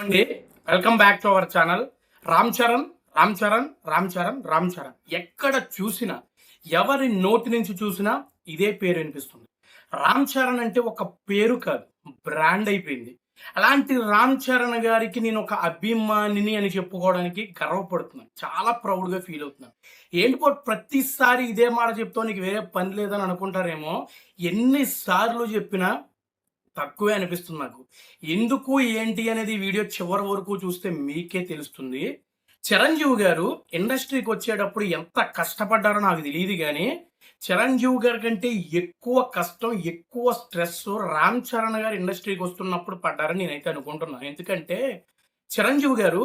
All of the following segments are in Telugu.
అండి, welcome back to our channel. Ram Charan Ram Charan Ram Charan Ram Charan ఎక్కడ చూసినా, ఎవరి నోటి నుంచి చూసినా ఇదే పేరు వినిపిస్తుంది. రామ్ చరణ్ అంటే ఒక పేరు కాదు, బ్రాండ్ అయిపోయింది. అలాంటి రామ్ చరణ్ గారికి నేను ఒక అభిమానిని అని చెప్పుకోవడానికి గర్వపడుతున్నాను. చాలా ప్రౌడ్గా ఫీల్ అవుతున్నాను. ఏంటి ప్రతిసారి ఇదే మాట చెప్తావు, నీకు వేరే పని లేదని అనుకుంటారేమో. ఎన్నిసార్లు చెప్పినా తక్కువే అనిపిస్తుంది నాకు. ఎందుకు ఏంటి అనేది వీడియో చివరి వరకు చూస్తే మీకే తెలుస్తుంది. చిరంజీవి గారు ఇండస్ట్రీకి వచ్చేటప్పుడు ఎంత కష్టపడ్డారో నాకు తెలియదు కానీ, చిరంజీవి గారి కంటే ఎక్కువ కష్టం, ఎక్కువ స్ట్రెస్ రామ్ చరణ్ గారు ఇండస్ట్రీకి వస్తున్నప్పుడు పడ్డారని నేనైతే అనుకుంటున్నాను. ఎందుకంటే చిరంజీవి గారు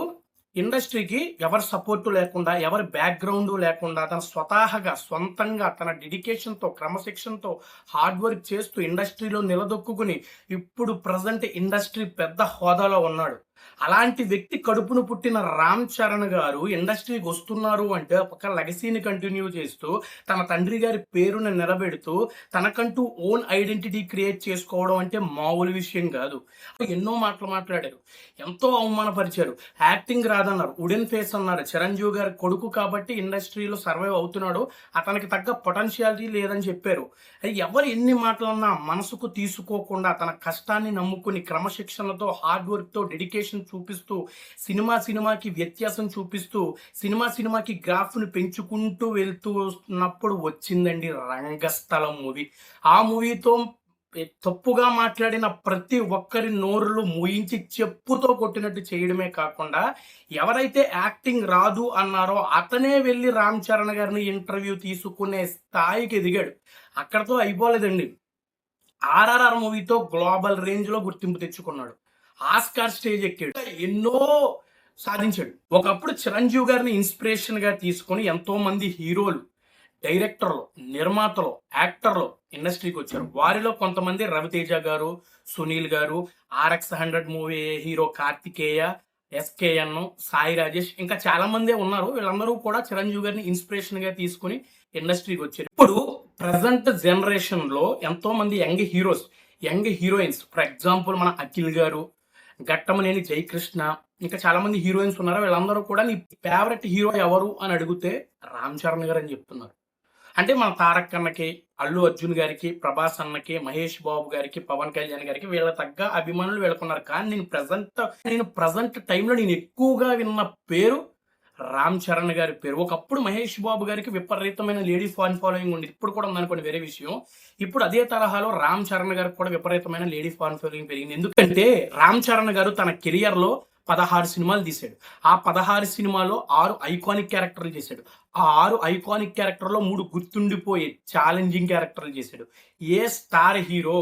ఇండస్ట్రీకి ఎవరి సపోర్టు లేకుండా, ఎవరి బ్యాక్గ్రౌండ్ లేకుండా, తన స్వతహాగా సొంతంగా తన డెడికేషన్తో, క్రమశిక్షణతో హార్డ్ వర్క్ చేస్తూ ఇండస్ట్రీలో నిలదొక్కుని ఇప్పుడు ప్రజెంట్ ఇండస్ట్రీ పెద్ద హోదాలో ఉన్నాడు. అలాంటి వ్యక్తి కడుపును పుట్టిన రామ్ చరణ్ గారు ఇండస్ట్రీకి వస్తున్నారు అంటే ఒక లెగసీని కంటిన్యూ చేస్తూ, తన తండ్రి గారి పేరుని నిలబెడుతూ, తనకంటూ ఓన్ ఐడెంటిటీ క్రియేట్ చేసుకోవడం అంటే మామూలు విషయం కాదు. ఎన్నో మాటలు మాట్లాడారు, ఎంతో అవమానపరిచారు. యాక్టింగ్ రాదన్నారు, వుడెన్ ఫేస్ అన్నారు. చిరంజీవి గారి కొడుకు కాబట్టి ఇండస్ట్రీలో సర్వైవ్ అవుతున్నాడు, అతనికి తగ్గ పొటెన్షియాలిటీ లేదని చెప్పారు. ఎవరు ఎన్ని మాటలన్నా మనసుకు తీసుకోకుండా తన కష్టాన్ని నమ్ముకుని క్రమశిక్షణతో, హార్డ్ వర్క్తో, డెడికేషన్ చూపిస్తూ, సినిమాకి వ్యత్యాసం చూపిస్తూ, సినిమాకి గ్రాఫ్ను పెంచుకుంటూ వెళ్తున్నప్పుడు వచ్చిందండి రంగస్థలం మూవీ. ఆ మూవీతో తప్పుగా మాట్లాడిన ప్రతి ఒక్కరి నోరులు మూయించి చెప్పుతో కొట్టినట్టు చేయడమే కాకుండా, ఎవరైతే యాక్టింగ్ రాదు అన్నారో అతనే వెళ్ళి రామ్ చరణ్ గారిని ఇంటర్వ్యూ తీసుకునే స్థాయికి ఎదిగాడు. అక్కడతో అయిపోలేదండి. ఆర్ఆర్ఆర్ మూవీతో గ్లోబల్ రేంజ్లో గుర్తింపు తెచ్చుకున్నాడు. ఆస్కార్ స్టేజ్ ఎక్కాడు, ఎన్నో సాధించాడు. ఒకప్పుడు చిరంజీవి గారిని ఇన్స్పిరేషన్ గా తీసుకొని ఎంతో మంది హీరోలు, డైరెక్టర్లు, నిర్మాతలు, యాక్టర్లు ఇండస్ట్రీకి వచ్చారు. వారిలో కొంతమంది రవితేజ గారు, సునీల్ గారు, RX-100 movie hero Karthikeya, SKN, Sai Rajesh, ఇంకా చాలా మందే ఉన్నారు. వీళ్ళందరూ కూడా చిరంజీవి గారిని ఇన్స్పిరేషన్ గా తీసుకుని ఇండస్ట్రీకి వచ్చారు. ఇప్పుడు ప్రజెంట్ జనరేషన్ లో ఎంతో మంది young heroes, young heroines, for example మన అఖిల్ గారు, ఘట్టమనేని జయకృష్ణ, ఇంకా చాలా మంది హీరోయిన్స్ ఉన్నారు. వీళ్ళందరూ కూడా నీ ఫేవరెట్ హీరో ఎవరు అని అడిగితే రామ్ చరణ్ గారు అని చెప్తున్నారు. అంటే మన తారక్ అన్నకి, అల్లు అర్జున్ గారికి, ప్రభాస్ అన్నకి, మహేష్ బాబు గారికి, పవన్ కళ్యాణ్ గారికి వీళ్ళ తగ్గ అభిమానులు వీళ్ళకున్నారు. కానీ నేను ప్రజెంట్ టైంలో నేను ఎక్కువగా విన్న పేరు రామ్ చరణ్ గారి పేరు. ఒకప్పుడు మహేష్ బాబు గారికి విపరీతమైన లేడీ ఫ్యాన్ ఫాలోయింగ్ ఉండేది, ఇప్పుడు కూడా ఉందనుకోండి, వేరే విషయం. ఇప్పుడు అదే తరహాలో రామ్ చరణ్ గారికి కూడా విపరీతమైన లేడీ ఫ్యాన్ ఫాలోయింగ్ పెరిగింది. ఎందుకంటే రామ్ చరణ్ గారు తన కెరియర్ లో 16 సినిమాలు తీశాడు. ఆ 16 సినిమాలో 6 ఐకానిక్ క్యారెక్టర్లు చేశాడు. ఆ 6 ఐకానిక్ క్యారెక్టర్లో 3 గుర్తుండిపోయే ఛాలెంజింగ్ క్యారెక్టర్లు చేశాడు. ఏ star hero,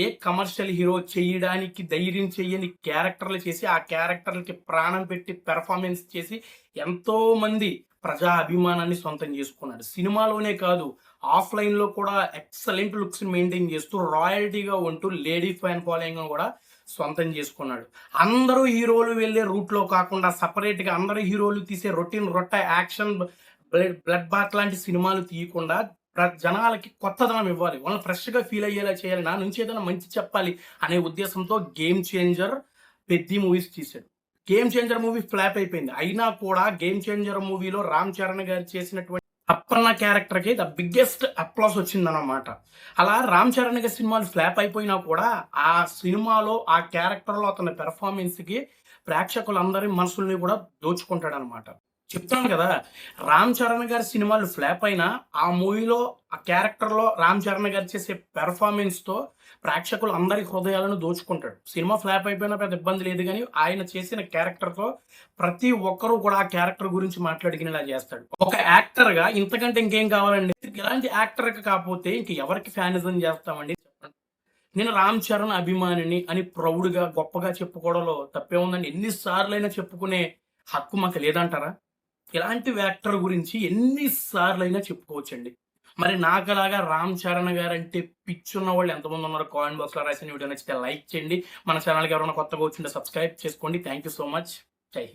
a commercial hero చేయడానికి ధైర్యం చేయని క్యారెక్టర్లు చేసి, ఆ క్యారెక్టర్లకి ప్రాణం పెట్టి పెర్ఫార్మెన్స్ చేసి ఎంతో మంది ప్రజా అభిమానాన్ని సొంతం చేసుకున్నాడు. సినిమాలోనే కాదు, ఆఫ్లైన్లో కూడా ఎక్సలెంట్ లుక్స్ మెయింటైన్ చేస్తూ, రాయల్టీగా ఉంటూ, లేడీ ఫ్యాన్ ఫాలోయింగ్ కూడా సొంతం చేసుకున్నాడు. అందరూ హీరోలు వెళ్ళే రూట్లో కాకుండా సపరేట్గా అందరూ హీరోలు తీసే రొట్ట యాక్షన్, బ్లడ్ బాత్ లాంటి సినిమాలు తీయకుండా జనాలకి కొత్తదనం ఇవ్వాలి, వాళ్ళని ఫ్రెష్గా ఫీల్ అయ్యేలా చేయాలి, నా నుంచి ఏదైనా మంచి చెప్పాలి అనే ఉద్దేశంతో గేమ్ చేంజర్, పెద్ద మూవీస్ తీశాడు. గేమ్ చేంజర్ మూవీ ఫ్లాప్ అయిపోయింది. అయినా కూడా గేమ్ చేంజర్ మూవీలో రామ్ చరణ్ గారు చేసినటువంటి అప్పన్న క్యారెక్టర్కి ద బిగ్గెస్ట్ అప్లాస్ వచ్చిందన్నమాట. అలా రామ్ చరణ్ గారి సినిమాలు ఫ్లాప్ అయిపోయినా కూడా ఆ సినిమాలో, ఆ క్యారెక్టర్లో అతని పెర్ఫార్మెన్స్కి ప్రేక్షకులందరి మనసుల్ని కూడా దోచుకుంటాడు అనమాట. చెప్తాను కదా, రామ్ చరణ్ గారి సినిమాలు ఫ్లాప్ అయినా ఆ మూవీలో, ఆ క్యారెక్టర్లో రామ్ చరణ్ గారు చేసే పెర్ఫార్మెన్స్తో ప్రేక్షకులు అందరి హృదయాలను దోచుకుంటాడు. సినిమా ఫ్లాప్ అయిపోయినా పెద్ద ఇబ్బంది లేదు, కానీ ఆయన చేసిన క్యారెక్టర్తో ప్రతి ఒక్కరూ కూడా ఆ క్యారెక్టర్ గురించి మాట్లాడుకునేలా చేస్తాడు. ఒక యాక్టర్గా ఇంతకంటే ఇంకేం కావాలండి? ఇలాంటి యాక్టర్కి కాకపోతే ఇంక ఎవరికి ఫ్యానిజం చేస్తామండి? నేను రామ్ చరణ్ అభిమానిని అని ప్రౌడ్గా, గొప్పగా చెప్పుకోవడంలో తప్పే ఉందండి. ఎన్నిసార్లైనా చెప్పుకునే హక్కు మాకు లేదంటారా? ఇలాంటి యాక్టర్ గురించి ఎన్నిసార్లైనా చెప్పుకోవచ్చండి. మరి నాకలాగా రామ్ చరణ్ గారు అంటే పిచ్చున్న వాళ్ళు ఎంతమంది ఉన్నారో కామెంట్ బాక్స్లో రాసిన. వీడియో నచ్చితే లైక్ చేయండి. మన ఛానల్కి ఎవరైనా కొత్తగా వచ్చింటే సబ్స్క్రైబ్ చేసుకోండి. Thank you so much.